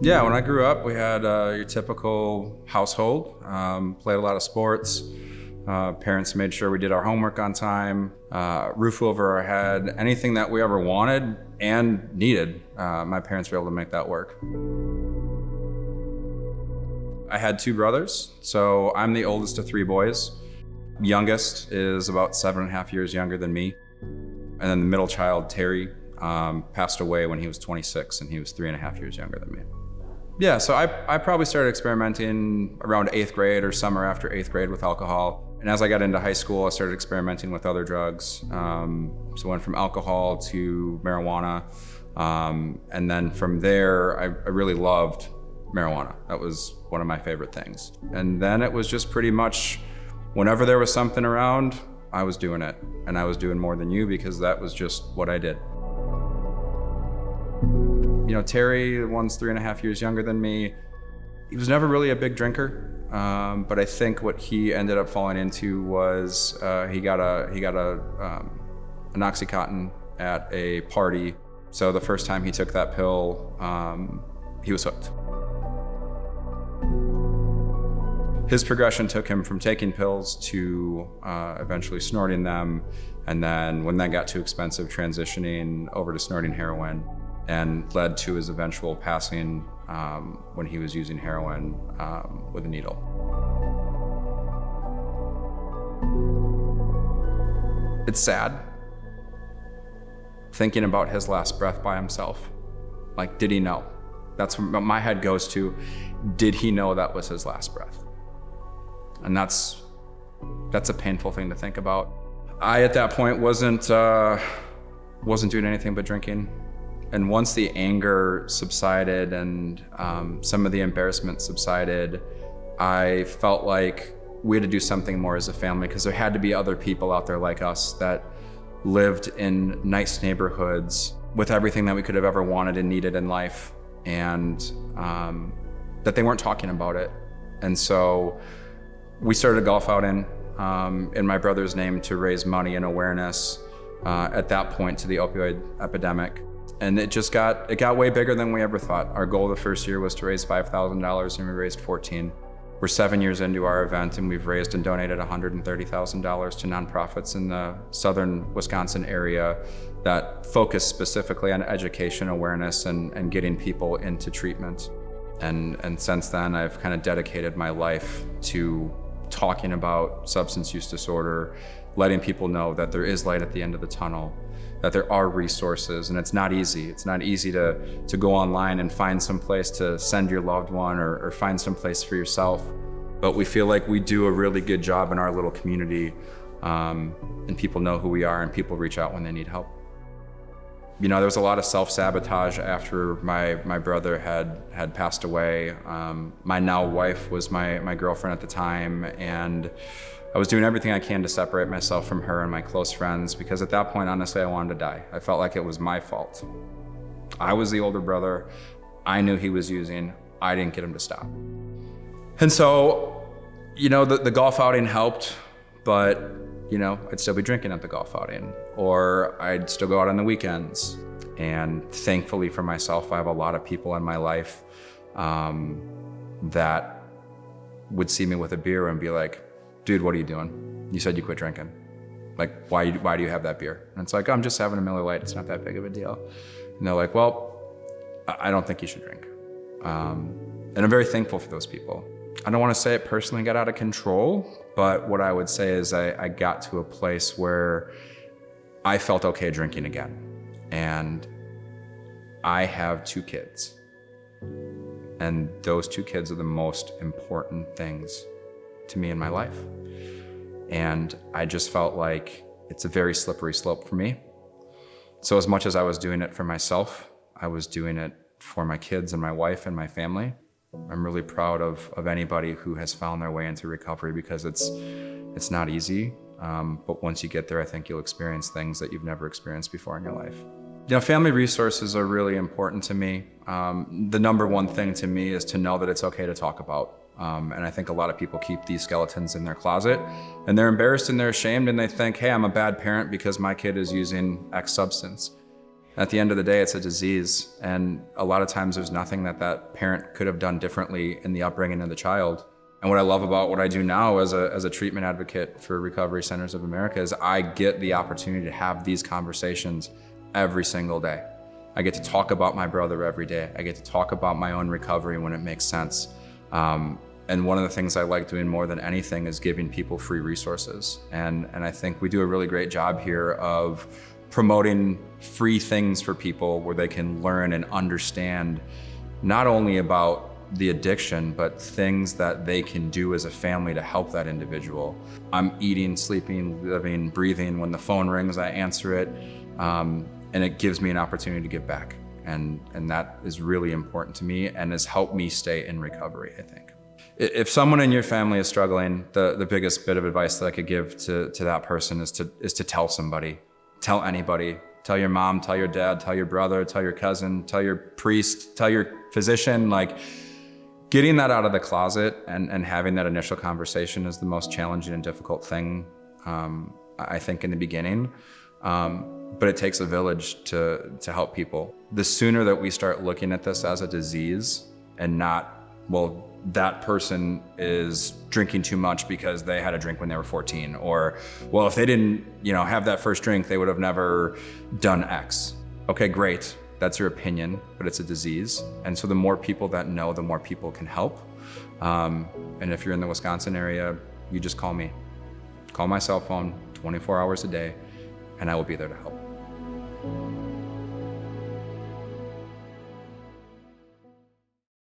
Yeah, when I grew up, we had your typical household, played a lot of sports. Parents made sure we did our homework on time, roof over our head, anything that we ever wanted and needed, my parents were able to make that work. I had two brothers, so I'm the oldest of three boys. Youngest is about 7.5 years younger than me. And then the middle child, Terry, passed away when he was 26, and he was 3.5 years younger than me. Yeah, so I probably started experimenting around 8th grade or summer after 8th grade with alcohol. And as I got into high school, I started experimenting with other drugs. So I went from alcohol to marijuana. And then from there, I really loved marijuana. That was one of my favorite things. And then it was just pretty much whenever there was something around, I was doing it. And I was doing more than you because that was just what I did. You know, Terry, the one's 3.5 years younger than me. He was never really a big drinker, but I think what he ended up falling into was he got an Oxycontin at a party. So the first time he took that pill, he was hooked. His progression took him from taking pills to eventually snorting them, and then when that got too expensive, transitioning over to snorting heroin, and led to his eventual passing when he was using heroin with a needle. It's sad thinking about his last breath by himself. Like, did he know? That's what my head goes to. Did he know that was his last breath? And that's a painful thing to think about. I, at that point, wasn't doing anything but drinking. And once the anger subsided and some of the embarrassment subsided, I felt like we had to do something more as a family, because there had to be other people out there like us that lived in nice neighborhoods with everything that we could have ever wanted and needed in life, and that they weren't talking about it. And so we started a golf outing in my brother's name to raise money and awareness at that point to the opioid epidemic. And it got way bigger than we ever thought. Our goal the first year was to raise $5,000, and we raised 14. We're 7 years into our event, and we've raised and donated $130,000 to nonprofits in the southern Wisconsin area that focus specifically on education, awareness, and getting people into treatment. And since then, I've kind of dedicated my life to talking about substance use disorder, letting people know that there is light at the end of the tunnel, that there are resources, and it's not easy. It's not easy to go online and find some place to send your loved one or find some place for yourself. But we feel like we do a really good job in our little community, and people know who we are, and people reach out when they need help. You know, there was a lot of self-sabotage after my brother had passed away. My now wife was my girlfriend at the time, and I was doing everything I can to separate myself from her and my close friends, because at that point, honestly, I wanted to die. I felt like it was my fault. I was the older brother. I knew he was using. I didn't get him to stop. And so, you know, the golf outing helped, but, you know, I'd still be drinking at the golf outing, or I'd still go out on the weekends. And thankfully for myself, I have a lot of people in my life that would see me with a beer and be like, dude, what are you doing? You said you quit drinking. Like, why do you have that beer? And it's like, I'm just having a Miller Lite. It's not that big of a deal. And they're like, well, I don't think you should drink. And I'm very thankful for those people. I don't want to say it personally got out of control, but what I would say is I got to a place where I felt okay drinking again. And I have 2 kids. And those 2 kids are the most important things to me in my life. And I just felt like it's a very slippery slope for me. So as much as I was doing it for myself, I was doing it for my kids and my wife and my family. I'm really proud of anybody who has found their way into recovery, because it's not easy. But once you get there, I think you'll experience things that you've never experienced before in your life. You know, family resources are really important to me. The number one thing to me is to know that it's okay to talk about. And I think a lot of people keep these skeletons in their closet, and they're embarrassed and they're ashamed, and they think, hey, I'm a bad parent because my kid is using X substance. At the end of the day, it's a disease. And a lot of times there's nothing that that parent could have done differently in the upbringing of the child. And what I love about what I do now as a treatment advocate for Recovery Centers of America is I get the opportunity to have these conversations every single day. I get to talk about my brother every day. I get to talk about my own recovery when it makes sense. And one of the things I like doing more than anything is giving people free resources. And I think we do a really great job here of promoting free things for people where they can learn and understand not only about the addiction, but things that they can do as a family to help that individual. I'm eating, sleeping, living, breathing. When the phone rings, I answer it. And it gives me an opportunity to give back. And that is really important to me and has helped me stay in recovery, I think. If someone in your family is struggling, the biggest bit of advice that I could give to that person is to tell somebody, tell anybody. Tell your mom, tell your dad, tell your brother, tell your cousin, tell your priest, tell your physician. Like, getting that out of the closet and having that initial conversation is the most challenging and difficult thing, I think, in the beginning. But it takes a village to help people. The sooner that we start looking at this as a disease and not, well, that person is drinking too much because they had a drink when they were 14, or, well, if they didn't, have that first drink, they would have never done X. Okay, great. That's your opinion, but it's a disease. And so the more people that know, the more people can help. And if you're in the Wisconsin area, you just call me. Call my cell phone 24 hours a day, and I will be there to help.